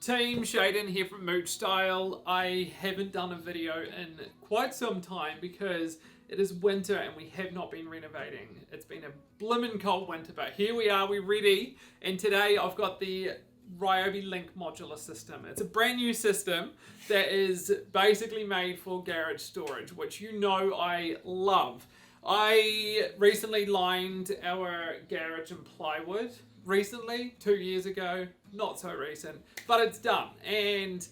Team Shaden here from Mooch Style. I haven't done a video in quite some time because it is winter and we have not been renovating. It's been a blimmin' cold winter, but here we are, we're ready. And today I've got the RYOBI LINK Modular system. It's a brand new system that is basically made for garage storage, which you know I love. I recently lined our garage in plywood. Recently, 2 years ago, not so recent, but it's done. And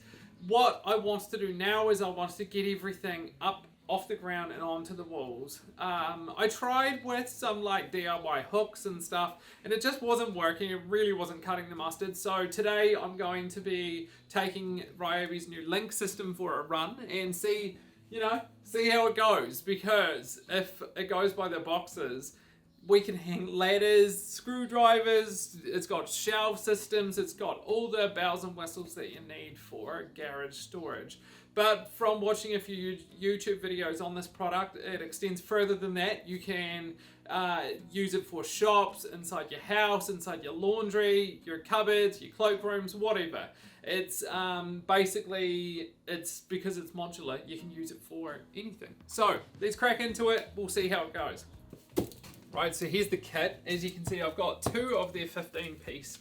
what I want to do now is I want to get everything up off the ground and onto the walls. I tried with some like DIY hooks and stuff and it just wasn't working. It really wasn't cutting the mustard. So today I'm going to be taking RYOBI's new link system for a run and see how it goes, because if it goes by the boxes, we can hang ladders, screwdrivers, it's got shelf systems, it's got all the bells and whistles that you need for garage storage. But from watching a few YouTube videos on this product, it extends further than that. You can use it for shops, inside your house, inside your laundry, your cupboards, your cloakrooms, whatever. It's basically, it's because it's modular, you can use it for anything. So let's crack into it, we'll see how it goes. Right, so here's the kit. As you can see, I've got two of their 15-piece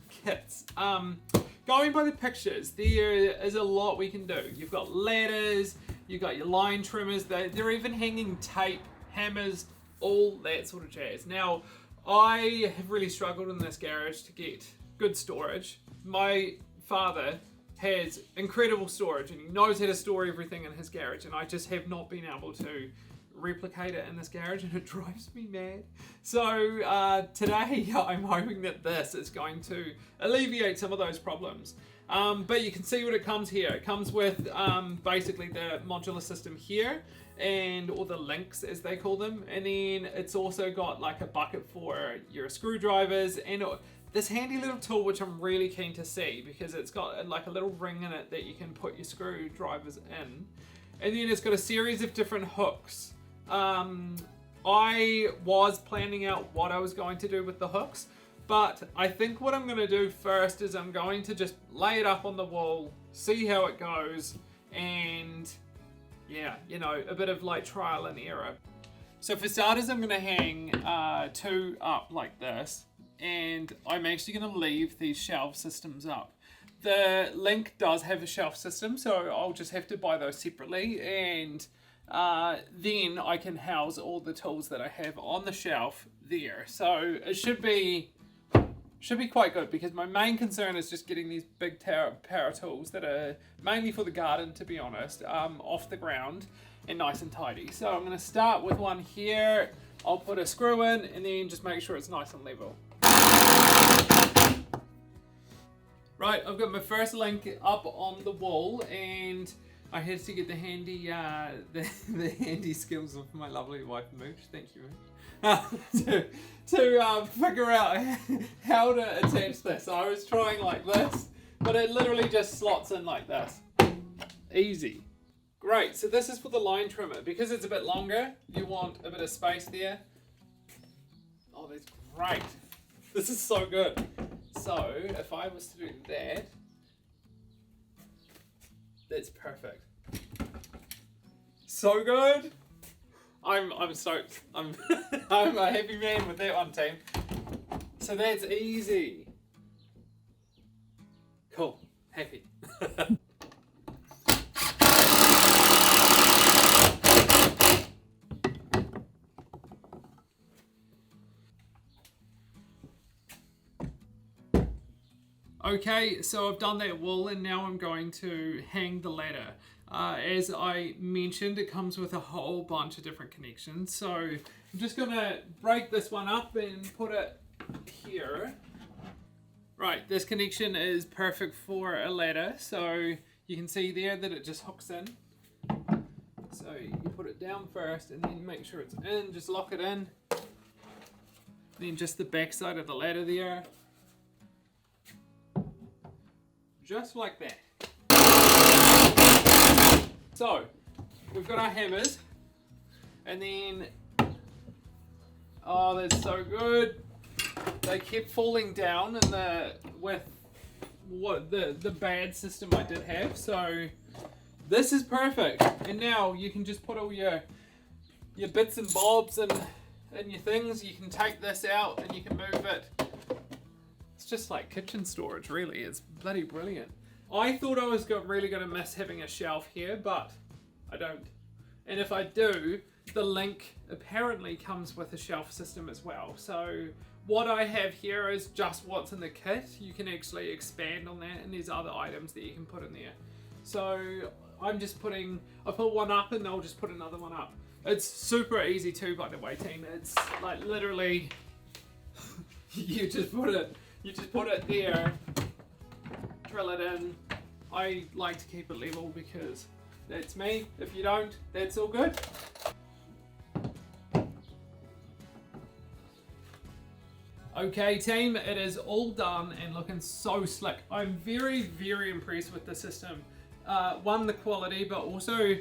kits. Going by the pictures, there is a lot we can do. You've got ladders, you've got your line trimmers, they're even hanging tape, hammers, all that sort of jazz. Now, I have really struggled in this garage to get good storage. My father has incredible storage and he knows how to store everything in his garage, and I just have not been able to replicate it in this garage, and it drives me mad. So today I'm hoping that this is going to alleviate some of those problems. But you can see what it comes here. It comes with basically the modular system here, and all the links as they call them, and then it's also got like a bucket for your screwdrivers and this handy little tool which I'm really keen to see, because it's got like a little ring in it that you can put your screwdrivers in, and then it's got a series of different hooks. I was planning out what I was going to do with the hooks, but I think what I'm going to do first is I'm going to just lay it up on the wall, see how it goes, and yeah, a bit of like trial and error. So for starters, I'm going to hang two up like this, and I'm actually going to leave these shelf systems up. The Link does have a shelf system, so I'll just have to buy those separately, and then I can house all the tools that I have on the shelf there. So it should be quite good, because my main concern is just getting these big power tools that are mainly for the garden, to be honest, off the ground and nice and tidy. So I'm going to start with one here. I'll put a screw in and then just make sure it's nice and level. Right, I've got my first link up on the wall, and I had to get the handy the handy skills of my lovely wife Mooch, thank you Mooch, to figure out how to attach this. I was trying like this, but it literally just slots in like this. Easy. Great, so this is for the line trimmer. Because it's a bit longer, you want a bit of space there. Oh, that's great. This is so good. So if I was to do that, that's perfect. So good. I'm stoked. I'm a happy man with that one, team. So that's easy. Cool. Happy. Okay, so I've done that wall, and now I'm going to hang the ladder. As I mentioned, it comes with a whole bunch of different connections. So I'm just going to break this one up and put it here. Right, this connection is perfect for a ladder. So you can see there that it just hooks in. So you put it down first and then make sure it's in, just lock it in. Then just the back side of the ladder there. Just like that. So, we've got our hammers, and then, oh, that's so good. They kept falling down with what the bad system I did have. So this is perfect. And now you can just put all your bits and bobs and your things. You can take this out and you can move it. It's just like kitchen storage, really. It's bloody brilliant. I thought I was really going to miss having a shelf here, but I don't. And if I do, the Link apparently comes with a shelf system as well. So what I have here is just what's in the kit. You can actually expand on that, and there's other items that you can put in there. So I'm just I put one up and I'll just put another one up. It's super easy too, by the way, team. It's like literally, you just put it there, drill it in. I like to keep it level because that's me. If you don't, that's all good. Okay team, it is all done and looking so slick. I'm very, very impressed with the system. One, the quality, but also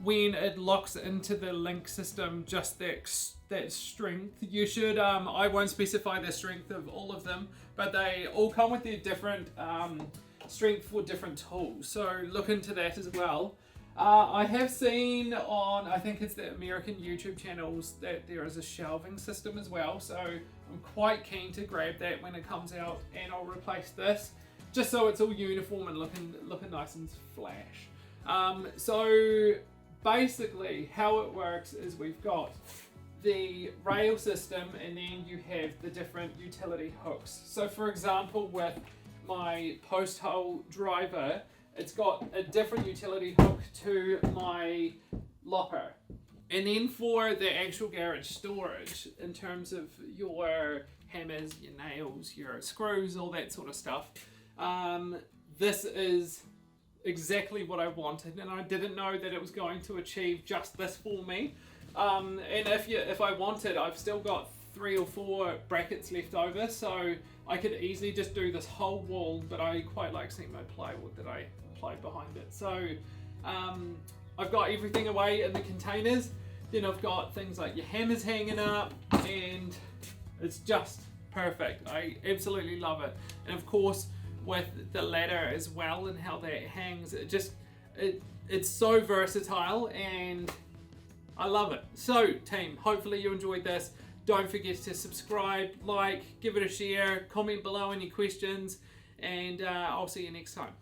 when it locks into the Link system, just that strength. You should, I won't specify the strength of all of them, but they all come with their different strength for different tools. So look into that as well. I have seen on, I think it's the American YouTube channels, that there is a shelving system as well. So I'm quite keen to grab that when it comes out, and I'll replace this just so it's all uniform and looking nice and flash. So basically how it works is we've got the rail system, and then you have the different utility hooks. So for example, with my post hole driver, it's got a different utility hook to my lopper. And then for the actual garage storage, in terms of your hammers, your nails, your screws, all that sort of stuff, this is exactly what I wanted, and I didn't know that it was going to achieve just this for me. And if I wanted, I've still got 3 or 4 brackets left over, so I could easily just do this whole wall, but I quite like seeing my plywood that I applied behind it. So I've got everything away in the containers. Then I've got things like your hammers hanging up, and it's just perfect. I absolutely love it. And of course, with the ladder as well and how that hangs, it's so versatile, and I love it. So team, hopefully you enjoyed this. Don't forget to subscribe, like, give it a share, comment below any questions, and I'll see you next time.